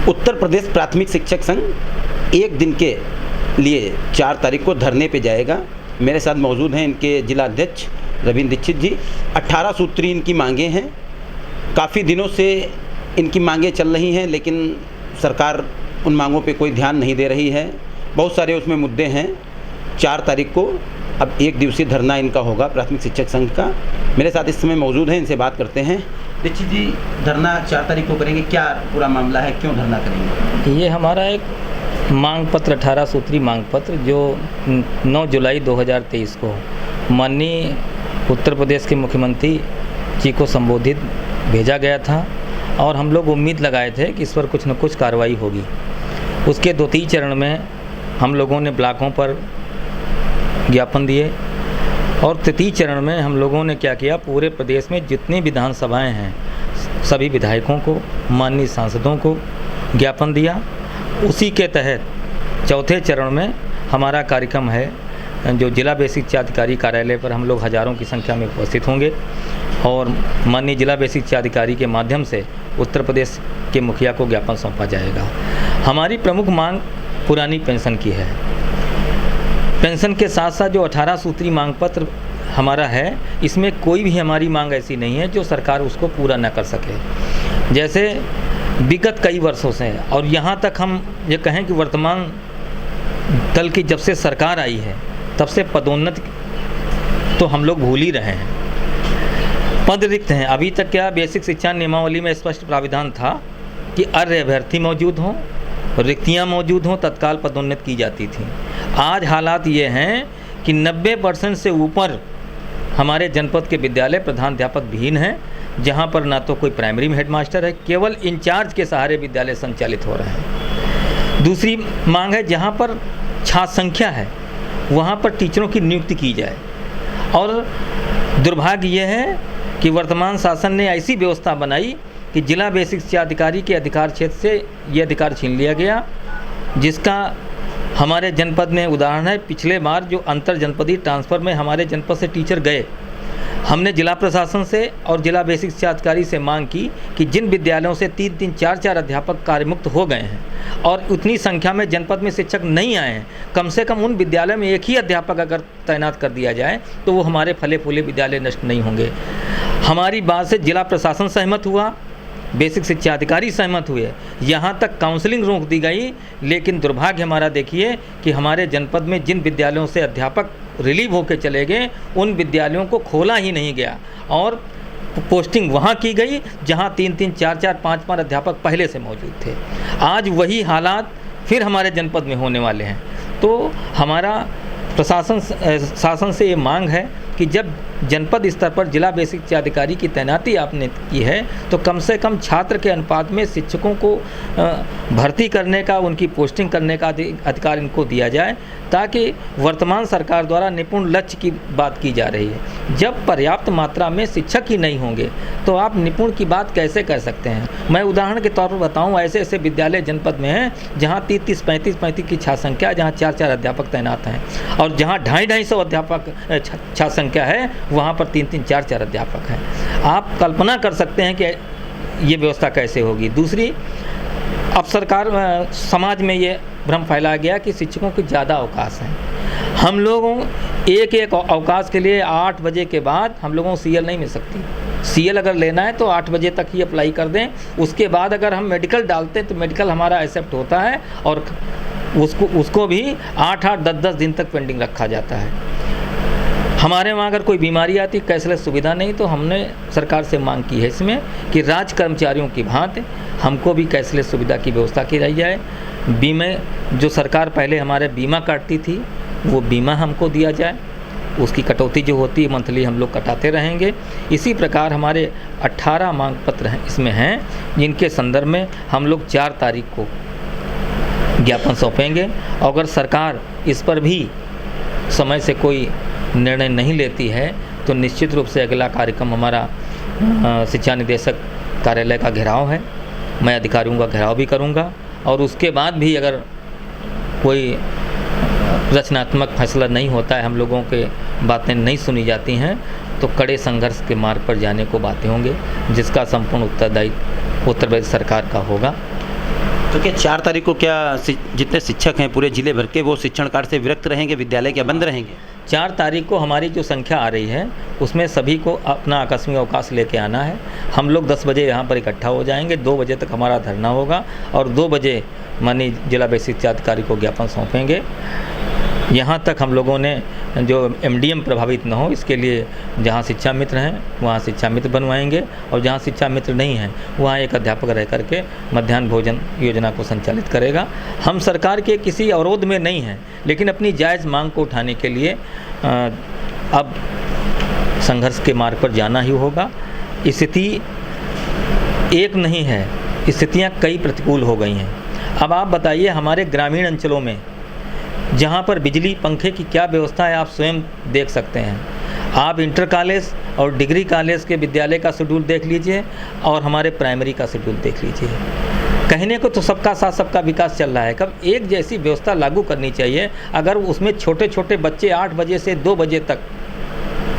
उत्तर प्रदेश प्राथमिक शिक्षक संघ एक दिन के लिए 4 तारीख को धरने पे जाएगा। मेरे साथ मौजूद हैं इनके जिला अध्यक्ष रविंद्र दीक्षित जी। 18 सूत्री इनकी मांगें हैं। काफ़ी दिनों से इनकी मांगें चल रही हैं, लेकिन सरकार उन मांगों पे कोई ध्यान नहीं दे रही है। बहुत सारे उसमें मुद्दे हैं। 4 तारीख को अब 1 दिवसीय धरना इनका होगा प्राथमिक शिक्षक संघ का। मेरे साथ इस समय मौजूद हैं, इनसे बात करते हैं। दीक्षित जी, धरना 4 तारीख को करेंगे, क्या पूरा मामला है, क्यों धरना करेंगे? ये हमारा एक मांग पत्र 18 सूत्री मांग पत्र जो 9 जुलाई 2023 को माननीय उत्तर प्रदेश के मुख्यमंत्री जी को संबोधित भेजा गया था और हम लोग उम्मीद लगाए थे कि इस पर कुछ न कुछ कार्रवाई होगी। उसके 2-3 चरण में हम लोगों ने ब्लॉकों पर ज्ञापन दिए और तृतीय चरण में हम लोगों ने क्या किया, पूरे प्रदेश में जितनी विधानसभाएं हैं सभी विधायकों को, माननीय सांसदों को ज्ञापन दिया। उसी के तहत चौथे चरण में हमारा कार्यक्रम है जो जिला बेसिक शिक्षा अधिकारी कार्यालय पर हम लोग हज़ारों की संख्या में उपस्थित होंगे और माननीय जिला बेसिक शिक्षा अधिकारी के माध्यम से उत्तर प्रदेश के मुखिया को ज्ञापन सौंपा जाएगा। हमारी प्रमुख मांग पुरानी पेंशन की है। पेंशन के साथ साथ जो 18 सूत्री मांग पत्र हमारा है, इसमें कोई भी हमारी मांग ऐसी नहीं है जो सरकार उसको पूरा न कर सके। जैसे विगत कई वर्षों से और यहाँ तक हम ये कहें कि वर्तमान दल की जब से सरकार आई है तब से पदोन्नति तो हम लोग भूल ही रहे हैं। पद रिक्त हैं। अभी तक क्या बेसिक शिक्षा नियमावली में स्पष्ट प्राविधान था कि अर्ह अभ्यर्थी मौजूद हों, रिक्तियाँ मौजूद हों, तत्काल पदोन्नति की जाती थी। आज हालात ये हैं कि 90% से ऊपर हमारे जनपद के विद्यालय प्रधानाध्यापक विहीन हैं, जहाँ पर ना तो कोई प्राइमरी में हेडमास्टर है, केवल इंचार्ज के सहारे विद्यालय संचालित हो रहे हैं। दूसरी मांग है जहाँ पर छात्र संख्या है वहाँ पर टीचरों की नियुक्ति की जाए। और दुर्भाग्य ये है कि वर्तमान शासन ने ऐसी व्यवस्था बनाई कि जिला बेसिक शिक्षा अधिकारी के अधिकार क्षेत्र से ये अधिकार छीन लिया गया, जिसका हमारे जनपद में उदाहरण है। पिछले बार जो अंतर जनपदीय ट्रांसफ़र में हमारे जनपद से टीचर गए, हमने जिला प्रशासन से और जिला बेसिक शिक्षा अधिकारी से मांग की कि जिन विद्यालयों से 3-3, 4-4 अध्यापक कार्यमुक्त हो गए हैं और उतनी संख्या में जनपद में शिक्षक नहीं आए हैं, कम से कम उन विद्यालयों में एक ही अध्यापक अगर तैनात कर दिया जाए तो वो हमारे फले फूले विद्यालय नष्ट नहीं होंगे। हमारी बात से जिला प्रशासन सहमत हुआ, बेसिक शिक्षा अधिकारी सहमत हुए, यहाँ तक काउंसलिंग रोक दी गई। लेकिन दुर्भाग्य हमारा देखिए कि हमारे जनपद में जिन विद्यालयों से अध्यापक रिलीव होकर चले गए उन विद्यालयों को खोला ही नहीं गया और पोस्टिंग वहाँ की गई जहाँ 3-3, 4-4, 5-5 अध्यापक पहले से मौजूद थे। आज वही हालात फिर हमारे जनपद में होने वाले हैं। तो हमारा शासन से ये मांग है कि जब जनपद स्तर पर जिला बेसिक शिक्षा अधिकारी की तैनाती आपने की है तो कम से कम छात्र के अनुपात में शिक्षकों को भर्ती करने का, उनकी पोस्टिंग करने का अधिकार इनको दिया जाए, ताकि वर्तमान सरकार द्वारा निपुण लक्ष्य की बात की जा रही है। जब पर्याप्त मात्रा में शिक्षक ही नहीं होंगे तो आप निपुण की बात कैसे कर सकते हैं? मैं उदाहरण के तौर पर बताऊं, ऐसे ऐसे विद्यालय जनपद में हैं जहां 30-30, 35-35 की छात्र संख्या, जहां 4-4 अध्यापक तैनात हैं और जहां 250-250 अध्यापक छात्र संख्या है वहाँ पर 3-3, 4-4 अध्यापक हैं। आप कल्पना कर सकते हैं कि ये व्यवस्था कैसे होगी। दूसरी, अब सरकार समाज में ये भ्रम फैलाया गया कि शिक्षकों को ज़्यादा अवकाश है। हम लोगों एक अवकाश के लिए 8 बजे के बाद हम लोगों को CL नहीं मिल सकती। CL अगर लेना है तो 8 बजे तक ही अप्लाई कर दें। उसके बाद अगर हम मेडिकल डालते हैं तो मेडिकल हमारा एक्सेप्ट होता है और उसको भी 8-8, 10-10 दिन तक पेंडिंग रखा जाता है। हमारे वहाँ अगर कोई बीमारी आती, कैशलेस सुविधा नहीं, तो हमने सरकार से मांग की है इसमें कि राज्य कर्मचारियों की भांति हमको भी कैशलेस सुविधा की व्यवस्था की जाए। बीमे जो सरकार पहले हमारे बीमा काटती थी वो बीमा हमको दिया जाए, उसकी कटौती जो होती है मंथली हम लोग कटाते रहेंगे। इसी प्रकार हमारे 18 मांग पत्र हैं इसमें हैं, जिनके संदर्भ में हम लोग 4 तारीख को ज्ञापन सौंपेंगे। अगर सरकार इस पर भी समय से कोई निर्णय नहीं लेती है तो निश्चित रूप से अगला कार्यक्रम हमारा शिक्षा निदेशक कार्यालय का घेराव है। मैं अधिकारियों का घेराव भी करूंगा और उसके बाद भी अगर कोई रचनात्मक फैसला नहीं होता है, हम लोगों के बातें नहीं सुनी जाती हैं, तो कड़े संघर्ष के मार्ग पर जाने को बातें होंगे, जिसका संपूर्ण उत्तरदायित्व उत्तर प्रदेश सरकार का होगा। तो क्या 4 तारीख को क्या जितने शिक्षक हैं पूरे जिले भर के वो शिक्षण कार्य से विरक्त रहेंगे, विद्यालय क्या बंद रहेंगे? 4 तारीख को हमारी जो संख्या आ रही है उसमें सभी को अपना आकस्मिक अवकाश लेके आना है। हम लोग 10 बजे यहाँ पर इकट्ठा हो जाएंगे, 2 बजे तक हमारा धरना होगा और 2 बजे माननीय जिला बेसिक शिक्षा अधिकारी को ज्ञापन सौंपेंगे। यहाँ तक हम लोगों ने जो MDM प्रभावित न हो इसके लिए जहाँ शिक्षा मित्र हैं वहाँ शिक्षा मित्र बनवाएंगे और जहाँ शिक्षा मित्र नहीं हैं वहाँ एक अध्यापक रह करके मध्याह्न भोजन योजना को संचालित करेगा। हम सरकार के किसी अवरोध में नहीं हैं, लेकिन अपनी जायज़ मांग को उठाने के लिए अब संघर्ष के मार्ग पर जाना ही होगा। स्थिति एक नहीं है, स्थितियाँ कई प्रतिकूल हो गई हैं। अब आप बताइए हमारे ग्रामीण अंचलों में जहाँ पर बिजली पंखे की क्या व्यवस्था है आप स्वयं देख सकते हैं। आप इंटर कॉलेज और डिग्री कॉलेज के विद्यालय का शेड्यूल देख लीजिए और हमारे प्राइमरी का शेड्यूल देख लीजिए। कहने को तो सबका साथ सबका विकास चल रहा है, कब एक जैसी व्यवस्था लागू करनी चाहिए। अगर उसमें छोटे छोटे बच्चे 8 बजे से 2 बजे तक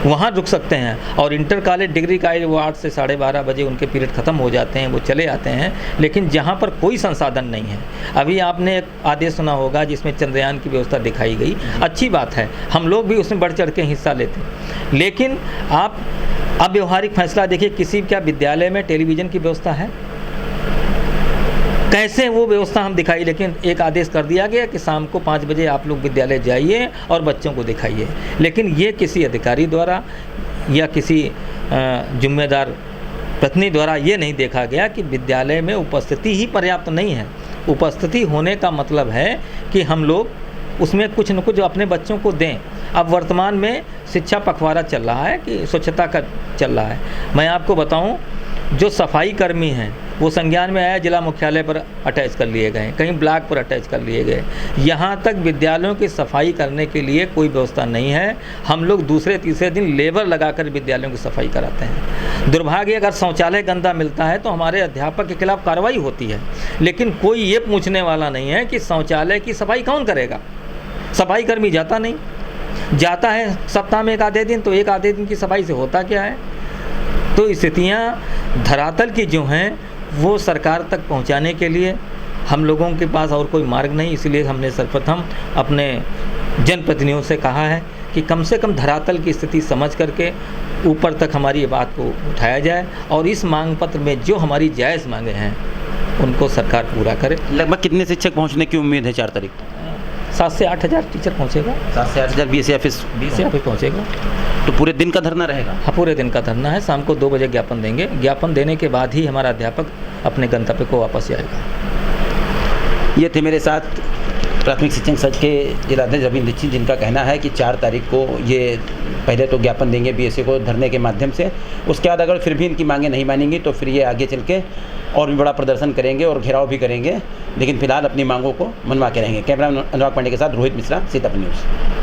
वहाँ रुक सकते हैं और इंटर कॉलेज डिग्री का वो 8 से 12:30 बजे उनके पीरियड ख़त्म हो जाते हैं, वो चले आते हैं, लेकिन जहाँ पर कोई संसाधन नहीं है। अभी आपने एक आदेश सुना होगा जिसमें चंद्रयान की व्यवस्था दिखाई गई, अच्छी बात है, हम लोग भी उसमें बढ़ चढ़ के हिस्सा लेते हैं, लेकिन आप अब व्यवहारिक फैसला देखिए, किसी क्या विद्यालय में टेलीविज़न की व्यवस्था है? कैसे वो व्यवस्था हम दिखाई, लेकिन एक आदेश कर दिया गया कि शाम को 5 बजे आप लोग विद्यालय जाइए और बच्चों को दिखाइए, लेकिन ये किसी अधिकारी द्वारा या किसी जिम्मेदार प्रतिनिधि द्वारा ये नहीं देखा गया कि विद्यालय में उपस्थिति ही पर्याप्त नहीं है। उपस्थिति होने का मतलब है कि हम लोग उसमें कुछ न कुछ अपने बच्चों को दें। अब वर्तमान में शिक्षा पखवाड़ा चल रहा है कि स्वच्छता का चल रहा है। मैं आपको बताऊं, जो सफाई कर्मी हैं वो संज्ञान में आया, जिला मुख्यालय पर अटैच कर लिए गए, कहीं ब्लॉक पर अटैच कर लिए गए। यहाँ तक विद्यालयों की सफाई करने के लिए कोई व्यवस्था नहीं है। हम लोग दूसरे तीसरे दिन लेबर लगाकर विद्यालयों की सफाई कराते हैं। दुर्भाग्य, अगर शौचालय गंदा मिलता है तो हमारे अध्यापक के खिलाफ कार्रवाई होती है, लेकिन कोई ये पूछने वाला नहीं है कि शौचालय की सफाई कौन करेगा। सफाई कर्मी जाता नहीं, जाता है सप्ताह में 1 आधे दिन, तो 1 आधे दिन की सफाई से होता क्या है। तो स्थितियाँ धरातल की जो हैं वो सरकार तक पहुंचाने के लिए हम लोगों के पास और कोई मार्ग नहीं, इसलिए हमने सर्वप्रथम अपने जनप्रतिनिधियों से कहा है कि कम से कम धरातल की स्थिति समझ करके ऊपर तक हमारी ये बात को उठाया जाए और इस मांग पत्र में जो हमारी जायज़ मांगे हैं उनको सरकार पूरा करे। लगभग कितने शिक्षक पहुँचने की उम्मीद है 4 तारीख? 7 से 8 हज़ार टीचर पहुँचेगा। 7 से 8 हज़ार BSA ऑफिस पहुँचेगा। तो पूरे दिन का धरना रहेगा? हाँ, पूरे दिन का धरना है। शाम को 2 बजे ज्ञापन देंगे। ज्ञापन देने के बाद ही हमारा अध्यापक अपने गंतव्य को वापस जाएगा। ये थे मेरे साथ प्राथमिक शिक्षण संघ के जिलाध्यक्ष रविंद्र दीक्षित, जिनका कहना है कि 4 तारीख को ये पहले तो ज्ञापन देंगे BSA को धरने के माध्यम से, उसके बाद अगर फिर भी इनकी मांगें नहीं मानेंगी तो फिर ये आगे चल के और भी बड़ा प्रदर्शन करेंगे और घेराव भी करेंगे, लेकिन फिलहाल अपनी मांगों को मनवा के रहेंगे। कैमरा अनुराग पांडे के साथ रोहित मिश्रा, सीतापुर न्यूज़।